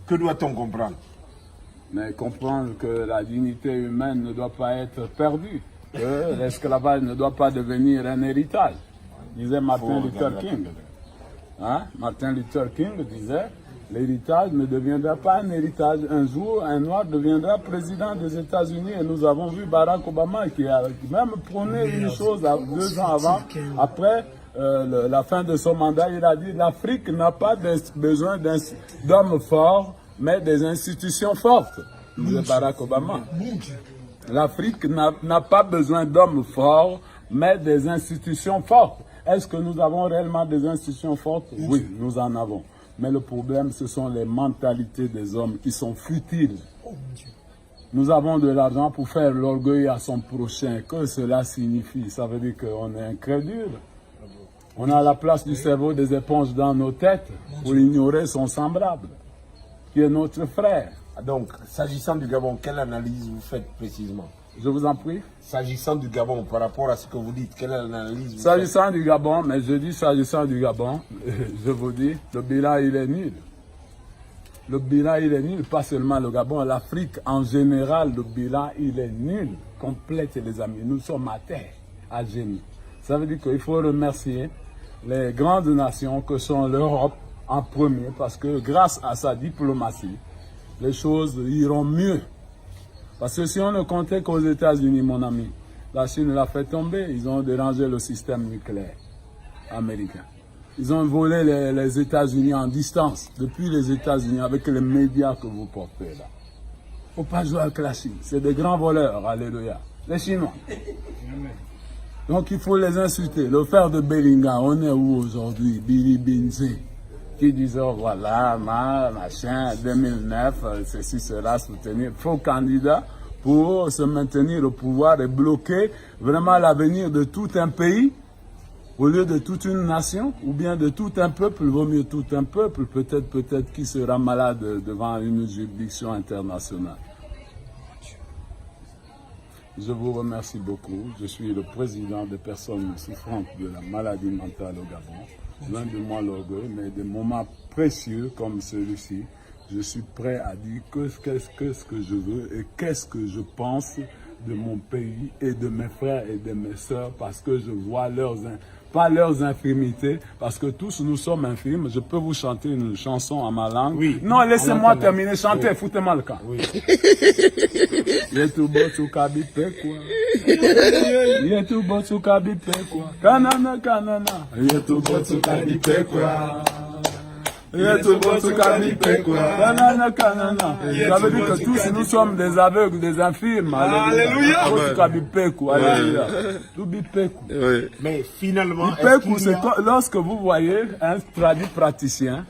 Que doit-on comprendre? Mais comprendre que la dignité humaine ne doit pas être perdue, que l'esclavage ne doit pas devenir un héritage, disait Martin Luther King. Hein? Martin Luther King disait, l'héritage ne deviendra pas un héritage. Un jour, un noir deviendra président des États-Unis et nous avons vu Barack Obama qui a même prôné une chose 2 ans avant, après la fin de son mandat, il a dit l'Afrique n'a pas besoin d'hommes forts, mais des institutions fortes, disait Barack Obama. L'Afrique n'a pas besoin d'hommes forts, mais des institutions fortes. Est-ce que nous avons réellement des institutions fortes? Oui, nous en avons. Mais le problème, ce sont les mentalités des hommes qui sont futiles. Nous avons de l'argent pour faire l'orgueil à son prochain. Que cela signifie? Ça veut dire qu'on est incrédule. On a la place du cerveau des éponges dans nos têtes pour ignorer son semblable, qui est notre frère. Donc, s'agissant du Gabon, quelle analyse vous faites précisément? Je vous en prie. S'agissant du Gabon, par rapport à ce que vous dites, quelle analyse vous S'agissant du Gabon, mais je dis s'agissant du Gabon, je vous dis, le bilan il est nul. Le bilan il est nul, pas seulement le Gabon, l'Afrique en général, le bilan il est nul. Complète les amis, nous sommes à terre, à genoux. Ça veut dire qu'il faut remercier les grandes nations que sont l'Europe en premier, parce que grâce à sa diplomatie, les choses iront mieux. Parce que si on ne comptait qu'aux États-Unis, mon ami, la Chine l'a fait tomber. Ils ont dérangé le système nucléaire américain. Ils ont volé les États-Unis en distance, depuis les États-Unis, avec les médias que vous portez là. Il ne faut pas jouer avec la Chine. C'est des grands voleurs, alléluia. Les Chinois. Donc il faut les insulter. Le frère de Bellingham, on est où aujourd'hui? Billy Binzi, qui disait, oh, voilà, machin, 2009, ceci sera soutenir. Faux candidat pour se maintenir au pouvoir et bloquer vraiment l'avenir de tout un pays, au lieu de toute une nation, ou bien de tout un peuple. Vaut mieux tout un peuple, peut-être qui sera malade devant une juridiction internationale. Je vous remercie beaucoup. Je suis le président des personnes souffrantes de la maladie mentale au Gabon. Loin de moi l'orgueil, mais des moments précieux comme celui-ci, je suis prêt à dire qu'est-ce que je veux et qu'est-ce que je pense de mon pays et de mes frères et de mes sœurs, parce que je vois pas leurs infirmités, parce que tous nous sommes infirmes. Je peux vous chanter une chanson en ma langue. Oui. Non, laissez-moi terminer, chantez, foutez-moi le camp. Oui. Yetubo tukabipe kwa. Yetubo tukabipe kwa. Kanana kanana. Yetubo tukabipe kwa. Yetubo tukabipe kwa. Kanana kanana. Ça veut dire que tous nous sommes des aveugles, des infirmes. Alléluia. Tukabipe kwa. Alléluia. Tubipe kwa. Mais finalement, C'est lorsque vous voyez un tradit praticien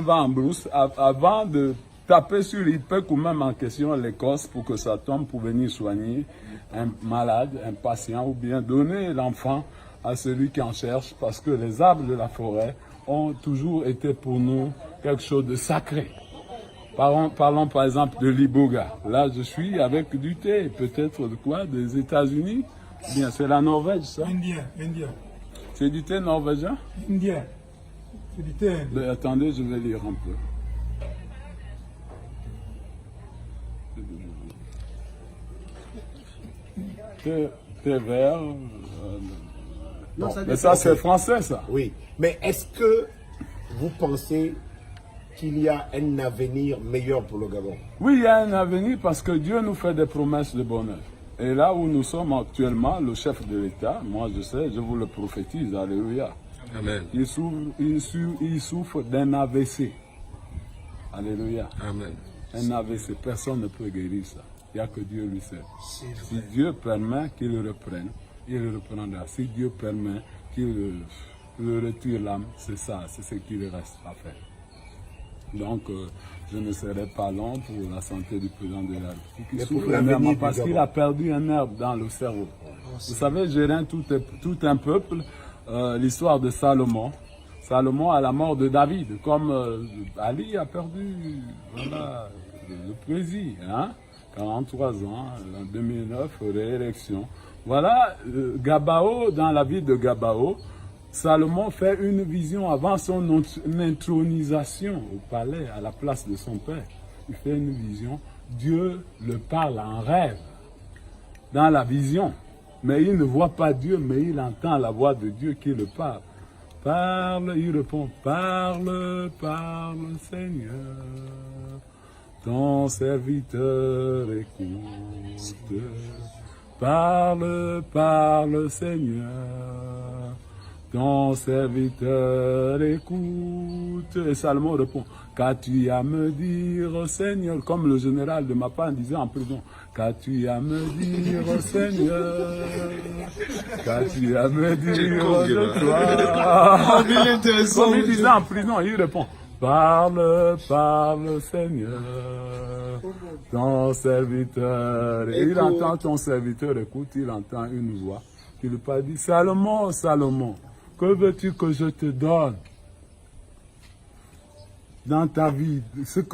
va en brousse avant de taper sur l'IPEC ou même en question l'Écosse pour que ça tombe pour venir soigner un malade, un patient, ou bien donner l'enfant à celui qui en cherche, parce que les arbres de la forêt ont toujours été pour nous quelque chose de sacré. Parlons par exemple de l'Iboga. Là, je suis avec du thé, peut-être de quoi? Des États-Unis? Bien, c'est la Norvège, ça? Indien. C'est du thé norvégien? Indien. C'est du thé indien. Mais attendez, je vais lire un peu. Thé vert. Non, mais ça, c'est français, ça. Oui. Mais est-ce que vous pensez qu'il y a un avenir meilleur pour le Gabon? Oui, il y a un avenir parce que Dieu nous fait des promesses de bonheur. Et là où nous sommes actuellement, le chef de l'État, moi je sais, je vous le prophétise, alléluia. Amen. Il souffre d'un AVC. Alléluia. Amen. Un AVC, personne ne peut guérir ça. Il n'y a que Dieu lui seul. Si Dieu permet qu'il le reprenne, il le reprendra. Si Dieu permet qu'il le retire l'âme, c'est ça, c'est ce qu'il reste à faire. Donc, je ne serai pas long pour la santé du président de la République. Il souffre énormément parce qu'il a perdu un nerf dans le cerveau. Vous savez, gérer tout un peuple, l'histoire de Salomon. Salomon à la mort de David, comme Ali a perdu voilà, le président, hein, 43 ans, en 2009, réélection. Voilà, Gabao, dans la ville de Gabao, Salomon fait une vision avant son intronisation au palais, à la place de son père. Il fait une vision. Dieu le parle en rêve, dans la vision. Mais il ne voit pas Dieu, mais il entend la voix de Dieu qui le parle. Parle, il répond, parle, parle, Seigneur. Ton serviteur écoute. Parle, parle, Seigneur. Ton serviteur écoute. Et Salomon répond, qu'as-tu à me dire, Seigneur, comme le général de Mapa disait en prison, qu'as-tu à me dire, Seigneur, qu'as-tu à me dire de toi? Comme il disait en prison, il répond, parle, parle, Seigneur, ton serviteur. Et il entend ton serviteur, écoute, il entend une voix qui lui parle, dit, Salomon, Salomon, que veux-tu que je te donne dans ta vie? Ce que